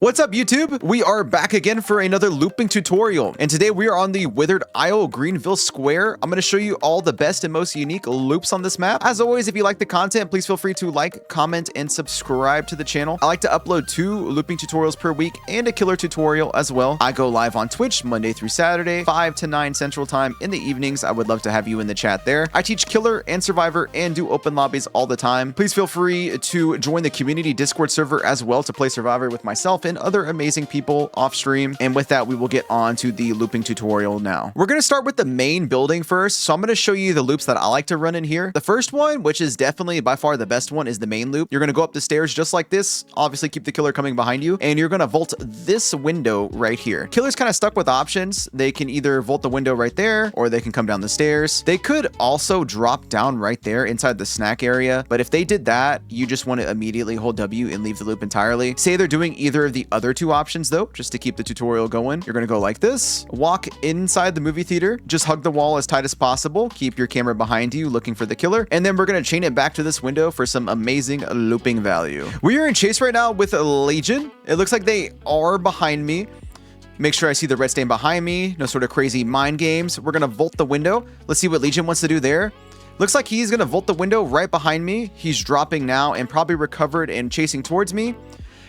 What's up, YouTube? We are back again for another looping tutorial, and today we are on the Withered Isle Greenville Square. I'm going to show you all the best and most unique loops on this map. As always, if you like the content, please feel free to like, comment, and subscribe to the channel. I like to upload 2 looping tutorials per week and a killer tutorial as well. I go live on Twitch Monday through Saturday, 5 to 9 Central Time in the evenings. I would love to have you in the chat there. I teach killer and survivor and do open lobbies all the time. Please feel free to join the community Discord server as well to play survivor with myself and other amazing people off stream. And with that, we will get on to the looping tutorial now. We're going to start with the main building first. So I'm going to show you the loops that I like to run in here. The first one, which is definitely by far the best one, is the main loop. You're going to go up the stairs just like this. Obviously keep the killer coming behind you, and you're going to vault this window right here. Killer's kind of stuck with options. They can either vault the window right there, or they can come down the stairs. They could also drop down right there inside the snack area. But if they did that, you just want to immediately hold W and leave the loop entirely. Say they're doing either of the other 2 options though, just to keep the tutorial going. You're going to go like this, walk inside the movie theater, just hug the wall as tight as possible, keep your camera behind you looking for the killer, and then we're going to chain it back to this window for some amazing looping value. We are in chase right now with Legion. It looks like they are behind me. Make sure I see the red stain behind me. No sort of crazy mind games. We're going to vault the window. Let's see what Legion wants to do there. Looks like he's going to vault the window right behind me. He's dropping now and probably recovered and chasing towards me.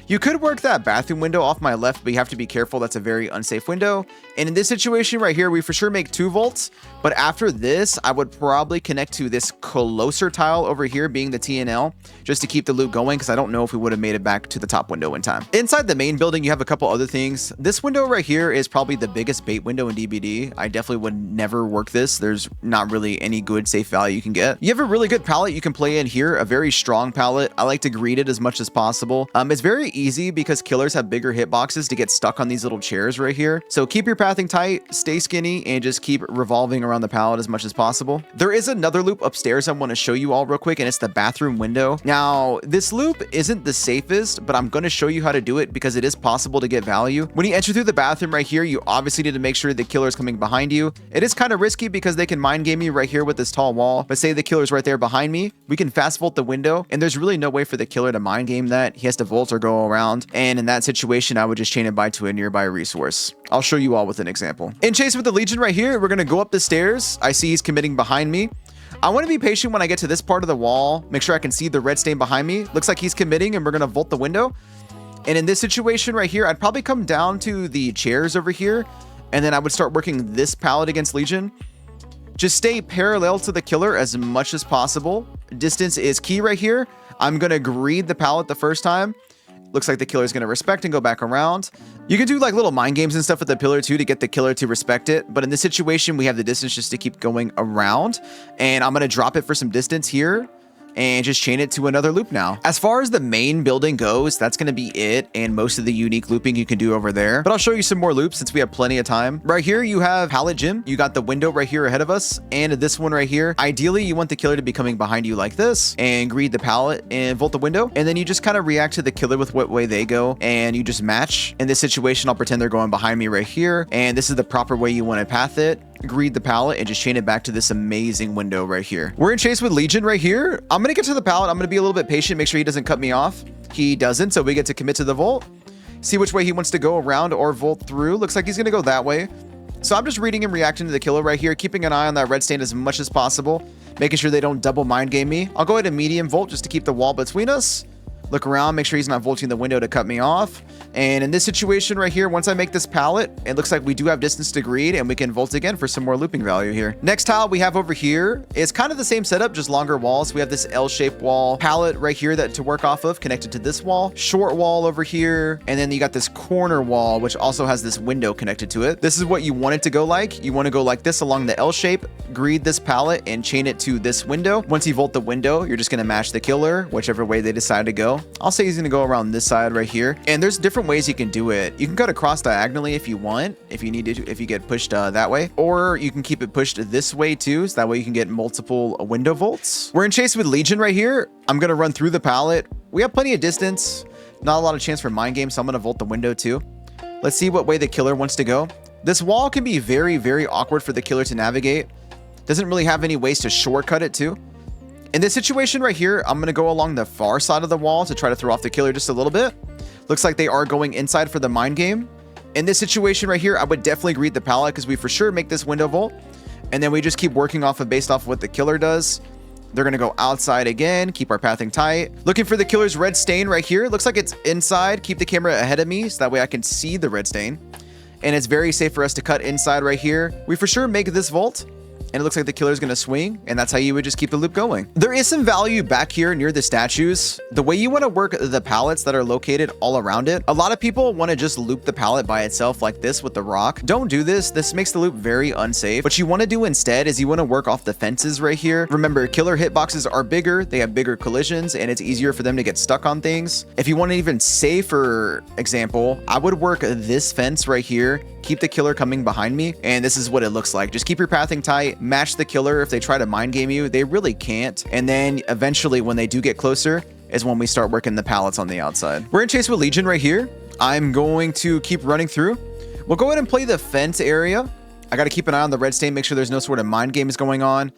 You could work that bathroom window off my left, but you have to be careful. That's a very unsafe window. And in this situation right here, we for sure make 2 vaults. But after this, I would probably connect to this closer tile over here, being the TNL, just to keep the loop going, because I don't know if we would have made it back to the top window in time. Inside the main building, you have a couple other things. This window right here is probably the biggest bait window in DBD. I definitely would never work this. There's not really any good safe value you can get. You have a really good pallet you can play in here, a very strong pallet. I like to greed it as much as possible. It's very easy because killers have bigger hitboxes to get stuck on these little chairs right here. So keep your pathing tight, stay skinny, and just keep revolving around the pallet as much as possible. There is another loop upstairs I want to show you all real quick, and it's the bathroom window. Now, this loop isn't the safest, but I'm going to show you how to do it because it is possible to get value. When you enter through the bathroom right here, you obviously need to make sure the killer is coming behind you. It is kind of risky because they can mind game you right here with this tall wall, but say the killer's right there behind me, we can fast vault the window, and there's really no way for the killer to mind game that. He has to vault or go around. And in that situation, I would just chain it by to a nearby resource. I'll show you all with an example. In chase with the Legion right here, we're going to go up the stairs. I see he's committing behind me. I want to be patient when I get to this part of the wall. Make sure I can see the red stain behind me. Looks like he's committing, and we're going to vault the window. And in this situation right here, I'd probably come down to the chairs over here, and then I would start working this pallet against Legion. Just stay parallel to the killer as much as possible. Distance is key right here. I'm going to greed the pallet the first time. Looks like the killer is going to respect and go back around. You can do like little mind games and stuff with the pillar too to get the killer to respect it. But in this situation, we have the distance just to keep going around. And I'm going to drop it for some distance here and just chain it to another loop now. As far as the main building goes, that's going to be it, and most of the unique looping you can do over there. But I'll show you some more loops since we have plenty of time. Right here, you have pallet gym. You got the window right here ahead of us, and this one right here. Ideally, you want the killer to be coming behind you like this, and greed the pallet and vault the window. And then you just kind of react to the killer with what way they go, and you just match. In this situation, I'll pretend they're going behind me right here, and this is the proper way you want to path it. Greed the pallet and just chain it back to this amazing window right here. We're in chase with Legion right here. I'm gonna get to the pallet. I'm gonna be a little bit patient, make sure he doesn't cut me off. He doesn't, so we get to commit to the vault. See which way he wants to go around or vault through. Looks like he's gonna go that way. So I'm just reading and reacting to the killer right here, keeping an eye on that red stain as much as possible, making sure they don't double mind game me. I'll go ahead and medium vault just to keep the wall between us. Look around, make sure he's not vaulting the window to cut me off. And in this situation right here, once I make this pallet, it looks like we do have distance to greed, and we can vault again for some more looping value here. Next tile we have over here is kind of the same setup, just longer walls. We have this L-shaped wall pallet right here that to work off of, connected to this wall. Short wall over here, and then you got this corner wall, which also has this window connected to it. This is what you want it to go like. You want to go like this along the L shape, greed this pallet, and chain it to this window. Once you vault the window, you're just going to match the killer, whichever way they decide to go. I'll say he's going to go around this side right here. And there's different ways you can do it. You can cut across diagonally if you want, if you need to, if you get pushed that way, or you can keep it pushed this way too, so that way you can get multiple window vaults. We're in chase with Legion right here. I'm going to run through the pallet. We have plenty of distance, not a lot of chance for mind games, so I'm going to vault the window too. Let's see what way the killer wants to go. This wall can be very, very awkward for the killer to navigate. Doesn't really have any ways to shortcut it too. In this situation right here, I'm going to go along the far side of the wall to try to throw off the killer just a little bit. Looks like they are going inside for the mind game. In this situation right here, I would definitely greet the pallet because we for sure make this window vault. And then we just keep working based off of what the killer does. They're going to go outside again, keep our pathing tight. Looking for the killer's red stain right here. Looks like it's inside. Keep the camera ahead of me so that way I can see the red stain. And it's very safe for us to cut inside right here. We for sure make this vault. And it looks like the killer's gonna swing, and that's how you would just keep the loop going. There is some value back here near the statues. The way you want to work the pallets that are located all around it. A lot of people want to just loop the pallet by itself like this with the rock. Don't do this. This makes the loop very unsafe. What you want to do instead is you want to work off the fences right here. Remember, killer hitboxes are bigger. They have bigger collisions, and it's easier for them to get stuck on things. If you want an even safer example, I would work this fence right here. Keep the killer coming behind me, and this is what it looks like. Just keep your pathing tight, match the killer. If they try to mind game you, they really can't. And then eventually when they do get closer is when we start working the pallets on the outside. We're in chase with Legion right here. I'm going to keep running through. We'll go ahead and play the fence area. I got to keep an eye on the red stain, make sure there's no sort of mind games going on.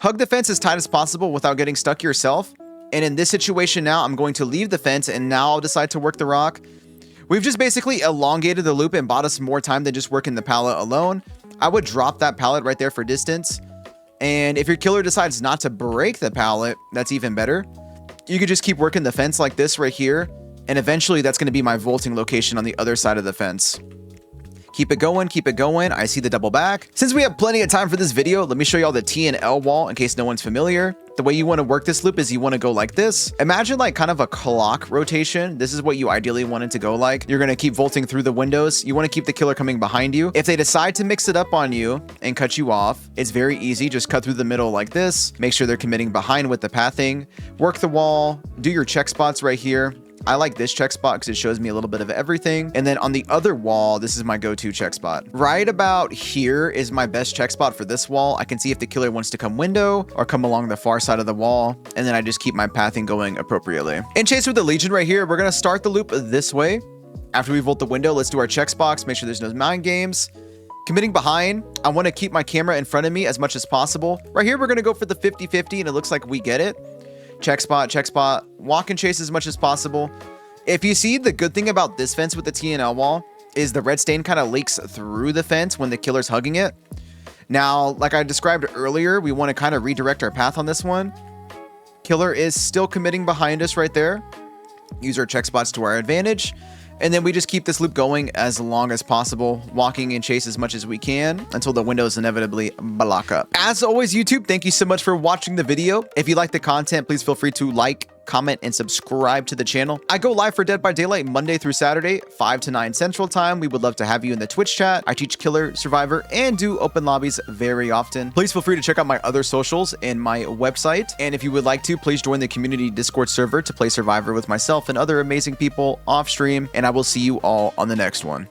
Hug the fence as tight as possible without getting stuck yourself. And in this situation now, I'm going to leave the fence, and now I'll decide to work the rock. We've just basically elongated the loop and bought us more time than just working the pallet alone. I would drop that pallet right there for distance. And if your killer decides not to break the pallet, that's even better. You could just keep working the fence like this right here. And eventually that's going to be my vaulting location on the other side of the fence. Keep it going, keep it going. I see the double back. Since we have plenty of time for this video, let me show you all the T and L wall in case no one's familiar. The way you want to work this loop is you want to go like this. Imagine like kind of a clock rotation. This is what you ideally want it to go like. You're going to keep vaulting through the windows. You want to keep the killer coming behind you. If they decide to mix it up on you and cut you off, it's very easy. Just cut through the middle like this. Make sure they're committing behind with the pathing. Work the wall. Do your check spots right here. I like this check spot because it shows me a little bit of everything. And then on the other wall, this is my go-to check spot. Right about here is my best check spot for this wall. I can see if the killer wants to come window or come along the far side of the wall. And then I just keep my pathing going appropriately. In chase with the Legion right here, we're going to start the loop this way. After we vault the window, let's do our check box. Make sure there's no mind games. Committing behind, I want to keep my camera in front of me as much as possible. Right here, we're going to go for the 50-50, and it looks like we get it. Check spot, walk and chase as much as possible. If you see, the good thing about this fence with the T&L wall is the red stain kind of leaks through the fence when the killer's hugging it. Now, like I described earlier, we want to kind of redirect our path on this one. Killer is still committing behind us right there. Use our check spots to our advantage. And then we just keep this loop going as long as possible, walking and chase as much as we can until the windows inevitably block up. As always, YouTube, thank you so much for watching the video. If you like the content, please feel free to like, comment, and subscribe to the channel. I go live for Dead by Daylight Monday through Saturday, 5 to 9 Central Time. We would love to have you in the Twitch chat. I teach Killer, Survivor, and do open lobbies very often. Please feel free to check out my other socials and my website. And if you would like to, please join the community Discord server to play Survivor with myself and other amazing people off stream. And I will see you all on the next one.